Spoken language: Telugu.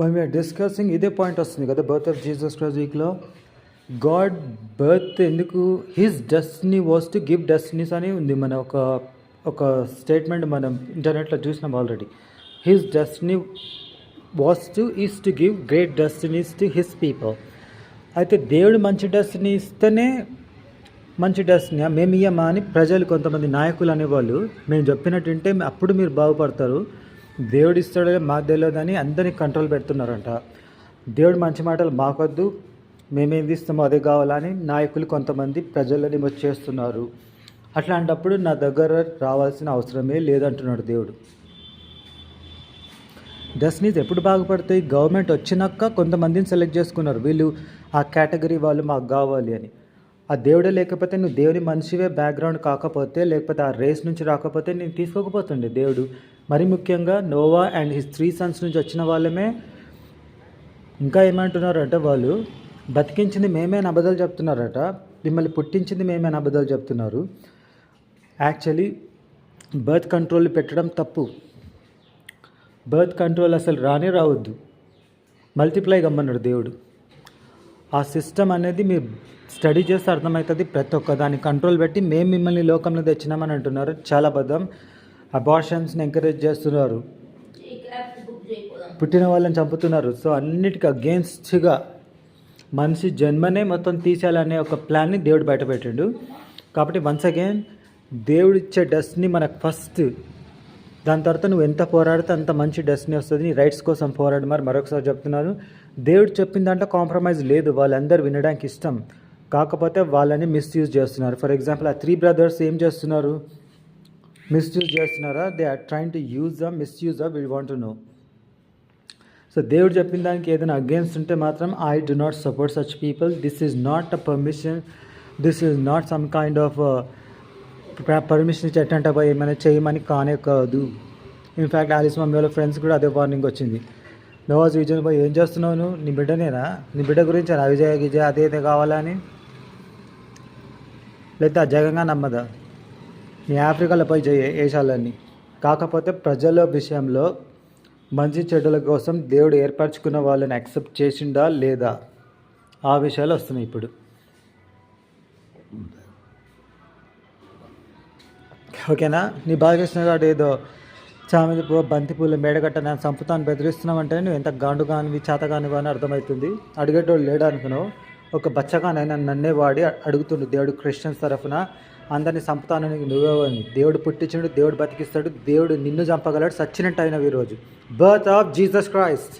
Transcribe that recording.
when we are discussing ఇదే పాయింట్ వస్తుంది కదా బర్త్ ఆఫ్ జీసస్ క్రైస్ట్ వీక్లో. గాడ్ బర్త్ ఎందుకు, his destiny was to give Destiny's అని ఉంది. మన ఒక స్టేట్మెంట్ మనం ఇంటర్నెట్లో చూసినాం already. His destiny was is to give great Destiny's to his people. అయితే దేవుడు మంచి డెస్టినీ ఇస్తేనే మంచి డెస్టినీ మేము ఇయ్యమా అని ప్రజలు కొంతమంది నాయకులు అనేవాళ్ళు మేము చెప్పినట్టు వింటే అప్పుడు మీరు బాగుపడతారు, దేవుడు ఇస్తాడో మాకు తెలియదని అందరినీ కంట్రోల్ పెడుతున్నారంట. దేవుడు మంచి మాటలు మాకొద్దు, మేమేది ఇస్తామో అదే కావాలని నాయకులు కొంతమంది ప్రజలని వచ్చేస్తున్నారు. అట్లాంటప్పుడు నా దగ్గర రావాల్సిన అవసరమే లేదంటున్నాడు దేవుడు. డెస్టినీస్ ఎప్పుడు బాగుపడతాయి? గవర్నమెంట్ వచ్చినాక కొంతమందిని సెలెక్ట్ చేసుకున్నారు, వీళ్ళు ఆ కేటగిరీ వాళ్ళు మాకు కావాలి అని. ఆ దేవుడే లేకపోతే, నువ్వు దేవుని మనిషివే బ్యాక్గ్రౌండ్ కాకపోతే, లేకపోతే ఆ రేస్ నుంచి రాకపోతే నేను తీసుకోకపోతుండే దేవుడు. మరి ముఖ్యంగా నోవా అండ్ హిస్ 3 sons నుంచి వచ్చిన వాళ్ళమే. ఇంకా ఏమంటున్నారంటే వాళ్ళు బతికించింది మేమే అని అబద్ధాలు చెప్తున్నారట, మిమ్మల్ని పుట్టించింది మేమే అని అబద్ధాలు చెప్తున్నారు. యాక్చువల్లీ బర్త్ కంట్రోల్ పెట్టడం తప్పు. బర్త్ కంట్రోల్ అసలు రావద్దు, మల్టిప్లై కమ్మన్నాడు దేవుడు. ఆ సిస్టమ్ అనేది మీరు స్టడీ చేస్తే అర్థమవుతుంది. ప్రతి ఒక్క దాన్ని కంట్రోల్ పెట్టి మేము మిమ్మల్ని లోకంలో తెచ్చినామని అంటున్నారు. చాలా అబద్ధం. అబార్షన్స్ని ఎంకరేజ్ చేస్తున్నారు, పుట్టిన వాళ్ళని చంపుతున్నారు. సో అన్నిటికీ అగేన్స్ట్గా మనిషి జన్మనే మొత్తం తీసేయాలనే ఒక ప్లాన్ని దేవుడు బయటపెట్టిండు. కాబట్టి వన్స్ అగైన్ దేవుడు ఇచ్చే డెస్టినీ మనకు ఫస్ట్, దాని తర్వాత నువ్వు ఎంత పోరాడితే అంత మంచి డెస్టినీ వస్తుంది. నీ రైట్స్ కోసం పోరాడు. మరొకసారి చెప్తున్నాను, దేవుడు చెప్పిన దాంట్లో కాంప్రమైజ్ లేదు. వాళ్ళందరూ వినడానికి ఇష్టం, కాకపోతే వాళ్ళని మిస్యూజ్ చేస్తున్నారు. ఫర్ ఎగ్జాంపుల్ ఆ 3 brothers ఏం చేస్తున్నారు? మిస్యూజ్ చేస్తున్నారా? They are trying to use misuse we want to know. So దేవుడు చెప్పిన దానికి ఏదైనా అగేన్స్ట్ ఉంటే మాత్రం I do not support such people. This is not a permission, this is not some kind of permission ఇచ్చి ఎట్టంటే పోయి ఏమైనా చేయమని కానే కాదు. ఇన్ఫ్యాక్ట్ ఆలిస్ మమ్మీ వాళ్ళ ఫ్రెండ్స్ కూడా అదే వార్నింగ్ వచ్చింది. నోవాజ్ విజయ్ పోయి ఏం చేస్తున్నావు నువ్వు? నీ బిడ్డనేనా? నీ బిడ్డ గురించి విజయ గిజయ అదే కావాలని, లేకపోతే ఆ జగంగా నమ్మదా? నీ ఆఫ్రికాలో పోయి చేయ వేషాలన్నీ. కాకపోతే ప్రజల విషయంలో మంచి చెడుల కోసం దేవుడు ఏర్పరచుకున్న వాళ్ళని యాక్సెప్ట్ చేసిండా లేదా, ఆ విషయాలు వస్తున్నాయి ఇప్పుడు. ఓకేనా? నీ బాలకృష్ణ గారు ఏదో చామంతి పువ్వు బంతి పూల మేడగట్ట నేను చంపుతాను బెదిరిస్తున్నామంటే నువ్వు ఎంత గాండు కానివి చేతగానివి అని అర్థమవుతుంది. అడిగేటోళ్ళు లేడు అనుకున్నావు. ఒక బచ్చగానైనా నన్నే వాడి అడుగుతుండు దేవుడు క్రిస్టియన్స్ తరఫున, అందరినీ చంపుతానని నువ్వేవని. దేవుడు పుట్టించాడు, దేవుడు బతికిస్తాడు, దేవుడు నిన్ను చంపగలడు. సచ్చినట్టు అయినవి ఈరోజు. Birth of Jesus Christ.